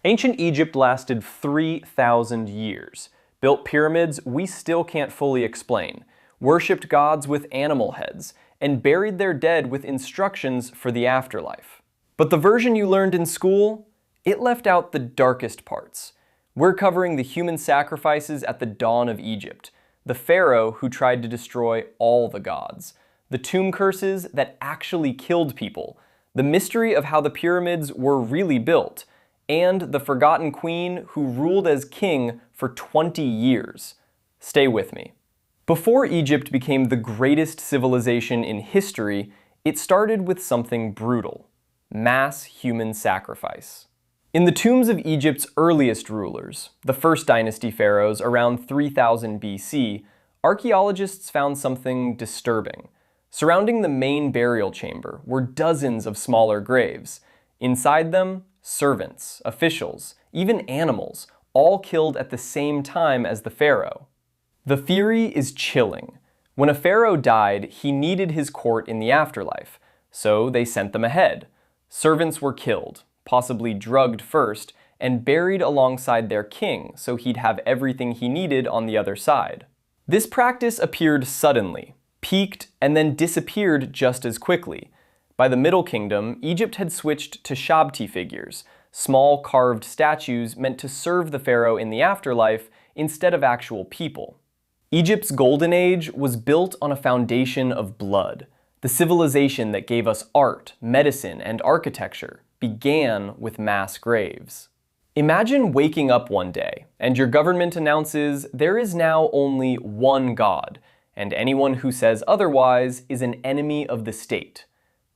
Ancient Egypt lasted 3,000 years. Built pyramids we still can't fully explain, worshipped gods with animal heads, and buried their dead with instructions for the afterlife. But the version you learned in school? It left out the darkest parts. We're covering the human sacrifices at the dawn of Egypt, the Pharaoh who tried to destroy all the gods, the tomb curses that actually killed people, the mystery of how the pyramids were really built, and the forgotten queen who ruled as king for 20 years. Stay with me. Before Egypt became the greatest civilization in history, it started with something brutal: mass human sacrifice. In the tombs of Egypt's earliest rulers, the First Dynasty pharaohs around 3000 BC, archaeologists found something disturbing. Surrounding the main burial chamber were dozens of smaller graves. Inside them, servants, officials, even animals, all killed at the same time as the pharaoh. The theory is chilling. When a pharaoh died, he needed his court in the afterlife, so they sent them ahead. Servants were killed, possibly drugged first, and buried alongside their king so he'd have everything he needed on the other side. This practice appeared suddenly, peaked, and then disappeared just as quickly. By the Middle Kingdom, Egypt had switched to shabti figures, small carved statues meant to serve the pharaoh in the afterlife instead of actual people. Egypt's golden age was built on a foundation of blood. The civilization that gave us art, medicine, and architecture began with mass graves. Imagine waking up one day, and your government announces there is now only one God, and anyone who says otherwise is an enemy of the state.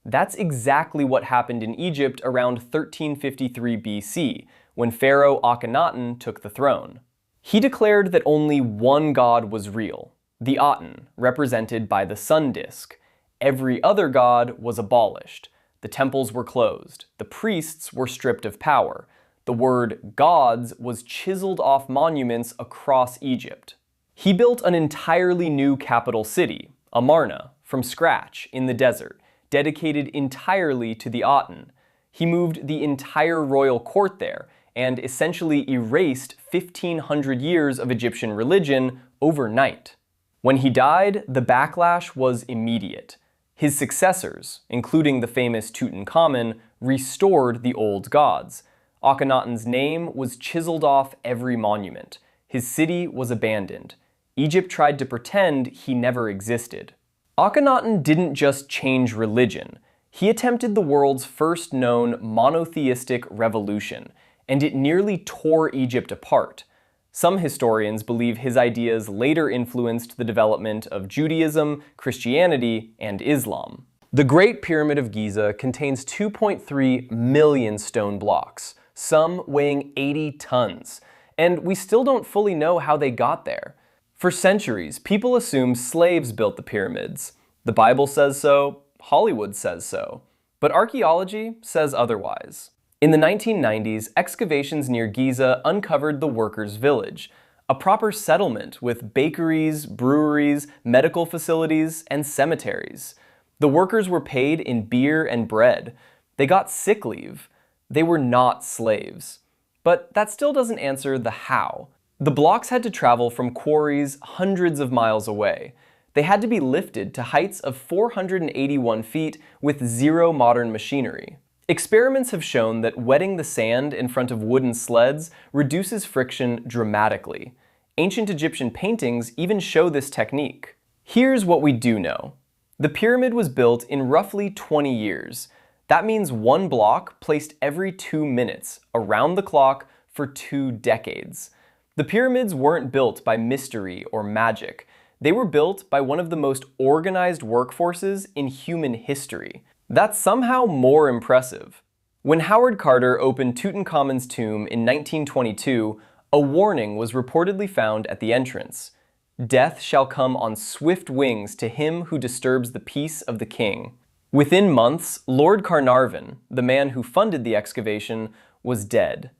That's exactly what happened in Egypt around 1353 BC, when Pharaoh Akhenaten took the throne. He declared that only one god was real, the Aten, represented by the sun disk. Every other god was abolished. The temples were closed. The priests were stripped of power. The word gods was chiseled off monuments across Egypt. He built an entirely new capital city, Amarna, from scratch in the desert, dedicated entirely to the Aten. He moved the entire royal court there and essentially erased 1,500 years of Egyptian religion overnight. When he died, the backlash was immediate. His successors, including the famous Tutankhamun, restored the old gods. Akhenaten's name was chiseled off every monument. His city was abandoned. Egypt tried to pretend he never existed. Akhenaten didn't just change religion. He attempted the world's first known monotheistic revolution, and it nearly tore Egypt apart. Some historians believe his ideas later influenced the development of Judaism, Christianity, and Islam. The Great Pyramid of Giza contains 2.3 million stone blocks, some weighing 80 tons, and we still don't fully know how they got there. For centuries, people assumed slaves built the pyramids. The Bible says so, Hollywood says so, but archaeology says otherwise. In the 1990s, excavations near Giza uncovered the workers' village, a proper settlement with bakeries, breweries, medical facilities, and cemeteries. The workers were paid in beer and bread. They got sick leave. They were not slaves. But that still doesn't answer the how. The blocks had to travel from quarries hundreds of miles away. They had to be lifted to heights of 481 feet with zero modern machinery. Experiments have shown that wetting the sand in front of wooden sleds reduces friction dramatically. Ancient Egyptian paintings even show this technique. Here's what we do know. The pyramid was built in roughly 20 years. That means one block placed every 2 minutes, around the clock, for 2 decades. The pyramids weren't built by mystery or magic. They were built by one of the most organized workforces in human history. That's somehow more impressive. When Howard Carter opened Tutankhamun's tomb in 1922, a warning was reportedly found at the entrance. "Death shall come on swift wings to him who disturbs the peace of the king." Within months, Lord Carnarvon, the man who funded the excavation, was dead.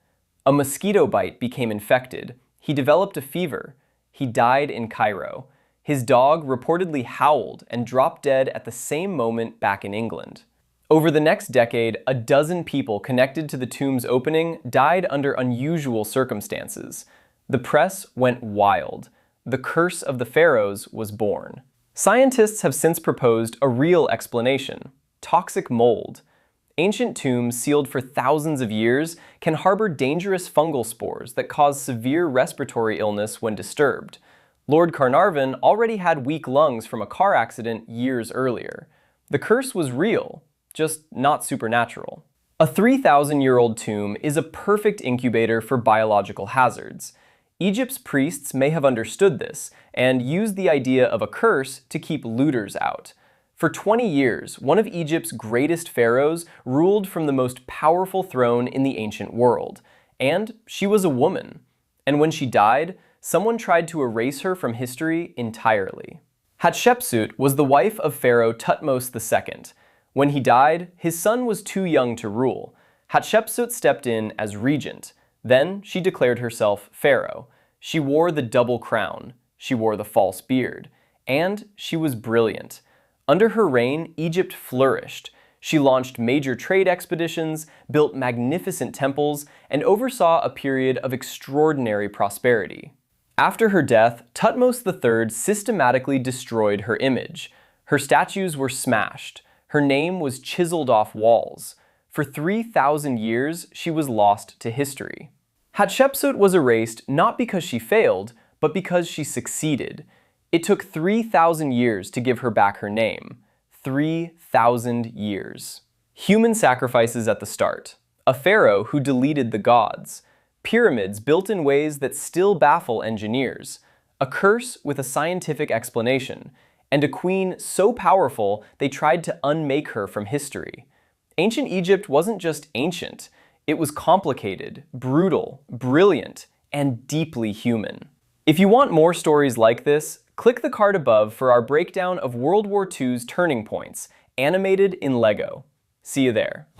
A mosquito bite became infected. He developed a fever. He died in Cairo. His dog reportedly howled and dropped dead at the same moment back in England. Over the next decade, a dozen people connected to the tomb's opening died under unusual circumstances. The press went wild. The curse of the pharaohs was born. Scientists have since proposed a real explanation: toxic mold. Ancient tombs sealed for thousands of years can harbor dangerous fungal spores that cause severe respiratory illness when disturbed. Lord Carnarvon already had weak lungs from a car accident years earlier. The curse was real, just not supernatural. A 3,000-year-old tomb is a perfect incubator for biological hazards. Egypt's priests may have understood this and used the idea of a curse to keep looters out. For 20 years, one of Egypt's greatest pharaohs ruled from the most powerful throne in the ancient world. And she was a woman. And when she died, someone tried to erase her from history entirely. Hatshepsut was the wife of Pharaoh Thutmose II. When he died, his son was too young to rule. Hatshepsut stepped in as regent. Then she declared herself pharaoh. She wore the double crown. She wore the false beard. And she was brilliant. Under her reign, Egypt flourished. She launched major trade expeditions, built magnificent temples, and oversaw a period of extraordinary prosperity. After her death, Thutmose III systematically destroyed her image. Her statues were smashed. Her name was chiseled off walls. For 3,000 years, she was lost to history. Hatshepsut was erased not because she failed, but because she succeeded. It took 3,000 years to give her back her name. 3,000 years. Human sacrifices at the start. A pharaoh who deleted the gods. Pyramids built in ways that still baffle engineers. A curse with a scientific explanation. And a queen so powerful they tried to unmake her from history. Ancient Egypt wasn't just ancient. It was complicated, brutal, brilliant, and deeply human. If you want more stories like this, click the card above for our breakdown of World War II's turning points, animated in Lego. See you there.